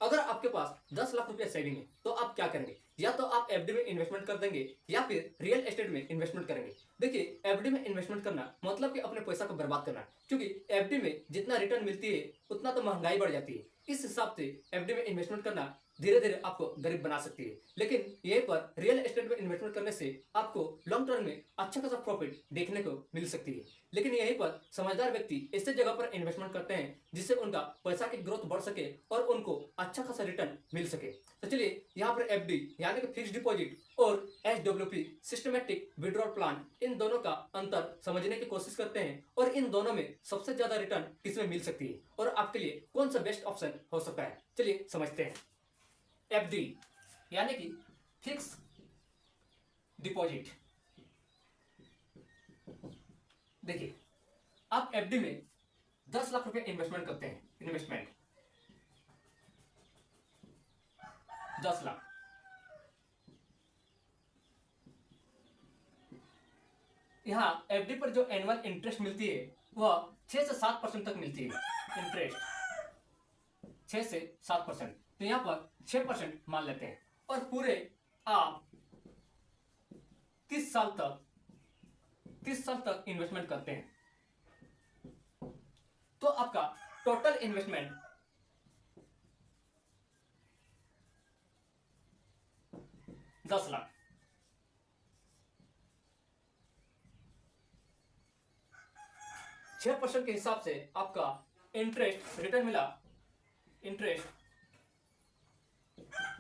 अगर आपके पास 10 लाख रुपया सेविंग है तो आप क्या करेंगे? या तो आप एफडी में इन्वेस्टमेंट कर देंगे या फिर रियल एस्टेट में इन्वेस्टमेंट करेंगे। देखिए, एफडी में इन्वेस्टमेंट करना मतलब कि अपने पैसा को बर्बाद करना, क्योंकि एफडी में जितना रिटर्न मिलती है उतना तो महंगाई बढ़ जाती है। इस हिसाब से एफडी में इन्वेस्टमेंट करना धीरे धीरे आपको गरीब बना सकती है। लेकिन यहीं पर रियल एस्टेट में इन्वेस्टमेंट करने से आपको लॉन्ग टर्म में अच्छा खासा प्रॉफिट देखने को मिल सकती है। लेकिन यहीं पर समझदार व्यक्ति ऐसे जगह पर इन्वेस्टमेंट करते हैं जिससे उनका पैसा की ग्रोथ बढ़ सके और उनको अच्छा खासा रिटर्न मिल सके। तो चलिए, यहाँ पर एफडी यानी कि फिक्स डिपॉजिट और एसडब्ल्यूपी सिस्टमेटिक विड्रॉल प्लान, इन दोनों का अंतर समझने की कोशिश करते हैं और इन दोनों में सबसे ज्यादा रिटर्न किसमें मिल सकती है और आपके लिए कौन सा बेस्ट ऑप्शन हो सकता है। चलिए समझते हैं। एफडी यानी कि फिक्स डिपॉजिट। देखिए, आप एफडी में 10 लाख रुपए इन्वेस्टमेंट करते हैं। इन्वेस्टमेंट 10 लाख। यहाँ एफडी पर जो एनुअल इंटरेस्ट मिलती है वह 6 से 7% तक मिलती है। इंटरेस्ट 6 से 7%, तो यहाँ पर 6% मान लेते हैं और पूरे आप 30 साल तक इन्वेस्टमेंट करते हैं तो आपका टोटल इन्वेस्टमेंट 10 लाख। छह % के हिसाब से आपका इंटरेस्ट रिटर्न मिला। इंटरेस्ट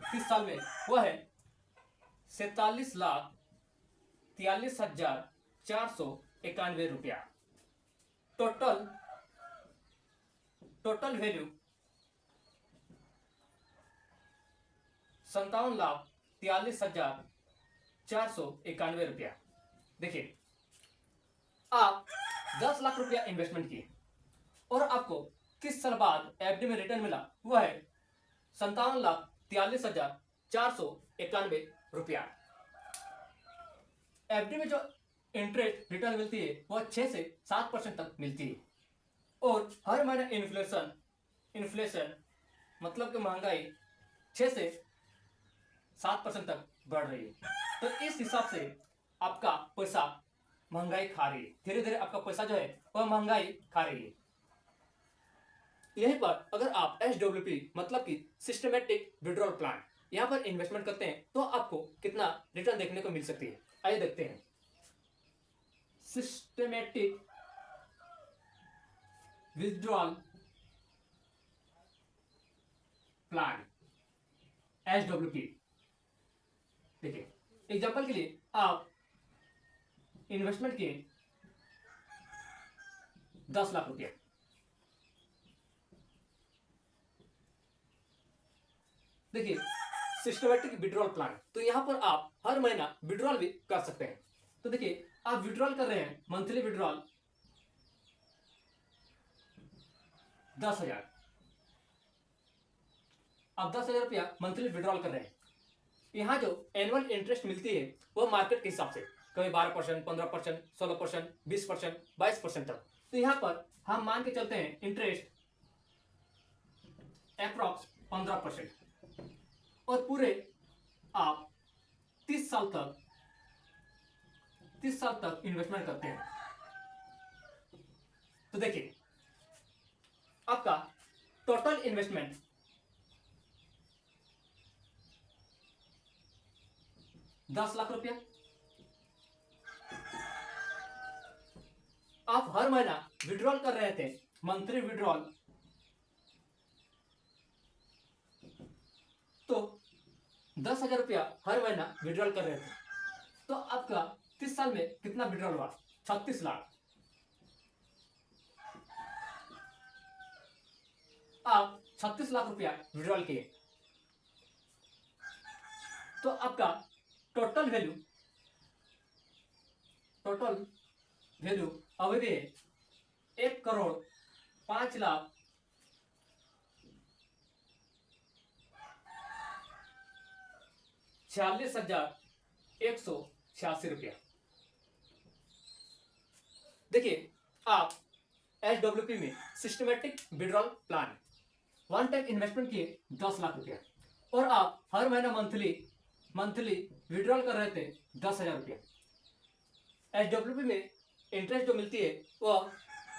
30 साल में वह है 47,43,491 रुपया। टोटल वैल्यू 57,43,491 रुपया। देखिए, आप 10 लाख रुपया इन्वेस्टमेंट किए और आपको 30 साल बाद एफडी में रिटर्न मिला वह है 57,43,491 रुपया। एफडी में जो इंटरेस्ट रिटर्न मिलती है वह 6 से 7% तक मिलती है और हर महीने इन्फ्लेशन मतलब कि महंगाई 6 से 7% तक बढ़ रही है। तो इस हिसाब से आपका पैसा महंगाई खा रही है। धीरे धीरे आपका पैसा जो है वह महंगाई खा रही है। यहीं पर अगर आप एसडब्ल्यूपी मतलब कि सिस्टमेटिक विड्रॉल प्लान यहां पर इन्वेस्टमेंट करते हैं तो आपको कितना रिटर्न देखने को मिल सकती है, आइए देखते हैं। Systematic withdrawal plan SWP. देखिए, एग्जांपल के लिए आप इन्वेस्टमेंट किए 10 लाख रुपया। देखिए, सिस्टमेटिक विड्रॉल प्लान, तो यहां पर आप हर महीना विड्रॉल भी कर सकते हैं। तो देखिए, आप विड्रॉल कर रहे हैं, मंथली विड्रॉल 10,000। आप 10,000 रुपया मंथली विड्रॉल कर रहे हैं। यहां जो एनुअल इंटरेस्ट मिलती है वह मार्केट के हिसाब से कभी 12%, 15%, 16%, 20%, 22% तक। तो यहां पर हम मान के चलते हैं इंटरेस्ट अप्रॉक्स 15% और पूरे आप 30 साल तक इन्वेस्टमेंट करते हैं। तो देखिए, आपका टोटल इन्वेस्टमेंट 10 लाख रुपया। आप हर महीना विड्रॉल कर रहे थे, मंथली विड्रॉल, तो 10,000 रुपया हर महीना विड्रॉल कर रहे थे तो आपका 30 साल में कितना विड्रॉल हुआ? 36 लाख। आप 36 लाख रुपया विड्रॉल किए तो आपका टोटल वैल्यू अभी भी है 1,46,186 रुपया। देखिए, आप एसडब्ल्यूपी में systematic withdrawal plan one time investment किए 10 लाख रुपया और आप हर महीना मंथली विड्रॉल कर रहे थे 10,000 रुपया। एसडब्ल्यूपी में इंटरेस्ट जो मिलती है वह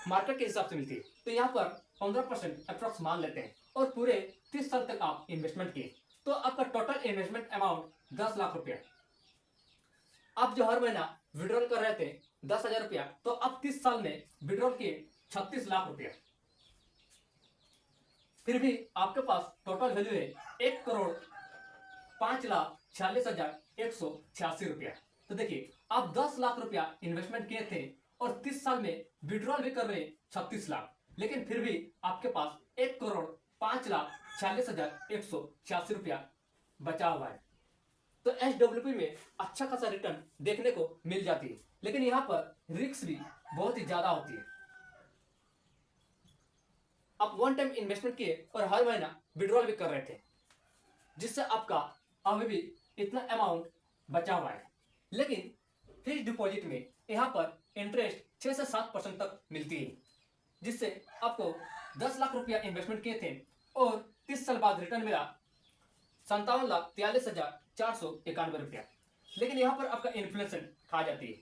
मार्केट के हिसाब से मिलती है, तो यहाँ पर 15% अप्रॉक्स मान लेते हैं और पूरे 30 साल तक आप इन्वेस्टमेंट किए तो आपका टोटल इन्वेस्टमेंट अमाउंट 10 लाख रुपया। आप जो हर महीना विड्रॉल कर रहे थे 10,000 रुपया, तो आप 30 साल में विड्रॉल किए 36 लाख रुपया। फिर भी आपके पास टोटल वैल्यू है 1,05,46,186 रुपया। तो देखिए आप 10 लाख रुपया इन्वेस्टमेंट किए थे और 30 साल में विड्रॉल भी कर रहे 36 लाख, लेकिन फिर भी आपके पास 1,05,46,186 रुपया बचा हुआ है। तो एसडब्ल्यूपी में अच्छा खासा रिटर्न देखने को मिल जाती है, लेकिन यहाँ पर रिस्क भी बहुत ही ज्यादा होती है। आप वन टाइम इन्वेस्टमेंट किए और हर महीना विड्रॉल भी कर रहे थे, जिससे आपका अभी भी इतना अमाउंट बचा हुआ है। लेकिन फिक्स डिपॉजिट में यहाँ पर इंटरेस्ट 6 से 7% तक मिलती है, जिससे आपको 10 लाख रुपया इन्वेस्टमेंट किए थे और 30 साल बाद रिटर्न मिला 57,43,491 रुपया। लेकिन यहाँ पर आपका इन्फ्लेशन खा जाती है।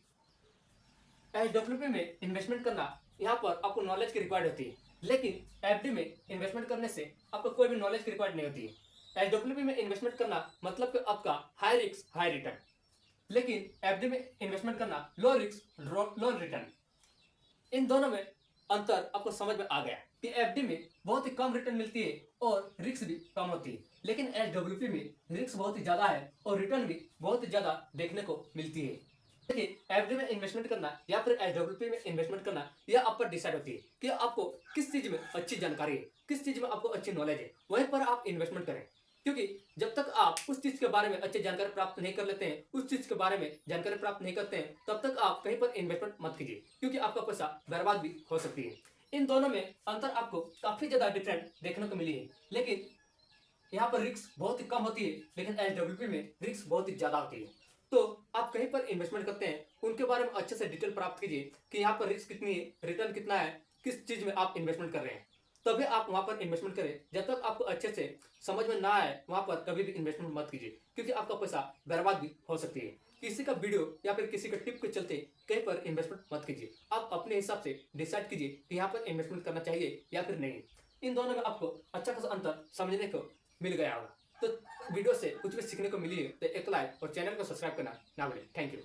एसडब्ल्यूपी में इन्वेस्टमेंट करना यहाँ पर आपको नॉलेज की रिक्वायर्ड होती है, लेकिन एफडी में इन्वेस्टमेंट करने से आपको कोई भी नॉलेज की रिक्वायर्ड नहीं होती है। एसडब्ल्यूपी में इन्वेस्टमेंट करना मतलब कि आपका हाई रिस्क हाई रिटर्न, लेकिन एफडी में इन्वेस्टमेंट करना लो रिस्क लो रिटर्न। इन दोनों में अंतर आपको समझ में आ गया कि एफडी में बहुत ही कम रिटर्न मिलती है और रिस्क भी कम होती है, लेकिन एसडब्ल्यूपी में रिस्क बहुत ही ज्यादा है और रिटर्न भी बहुत ही ज्यादा देखने को मिलती है। देखिए एफडी में इन्वेस्टमेंट करना या फिर एसडब्ल्यूपी में इन्वेस्टमेंट करना यह आप पर डिसाइड होती है कि आपको किस चीज में अच्छी जानकारी है, किस चीज में आपको अच्छी नॉलेज है, वहीं पर आप इन्वेस्टमेंट करें। क्योंकि जब तक आप उस चीज के बारे में अच्छी जानकारी प्राप्त नहीं कर लेते हैं, उस चीज के बारे में जानकारी प्राप्त नहीं करते हैं, तब तक आप कहीं पर इन्वेस्टमेंट मत कीजिए, क्योंकि आपका पैसा बर्बाद भी हो सकती है। इन दोनों में अंतर आपको काफी ज्यादा डिफरेंट देखने को मिली है, लेकिन यहाँ पर रिस्क बहुत ही कम होती है, लेकिन एसडब्ल्यूपी में रिस्क बहुत ही ज्यादा होती है। तो आप कहीं पर इन्वेस्टमेंट करते हैं उनके बारे में अच्छे से डिटेल प्राप्त कीजिए कि यहाँ पर रिस्क कितनी है, रिटर्न कितना है, किस चीज में आप इन्वेस्टमेंट कर रहे हैं, तभी आप वहां पर इन्वेस्टमेंट करें। जब तक आपको अच्छे से समझ में ना आए वहां पर कभी भी इन्वेस्टमेंट मत कीजिए, क्योंकि आपका पैसा बर्बाद भी हो सकती है। किसी का वीडियो या फिर किसी का टिप के चलते कहीं पर इन्वेस्टमेंट मत कीजिए। आप अपने हिसाब से डिसाइड कीजिए कि यहाँ पर इन्वेस्टमेंट करना चाहिए या फिर नहीं। इन दोनों में आपको अच्छा खासा अंतर समझने को मिल गया होगा। तो वीडियो से कुछ भी सीखने को मिली है तो एक लाइक और चैनल को सब्सक्राइब करना ना भूलें। Thank you.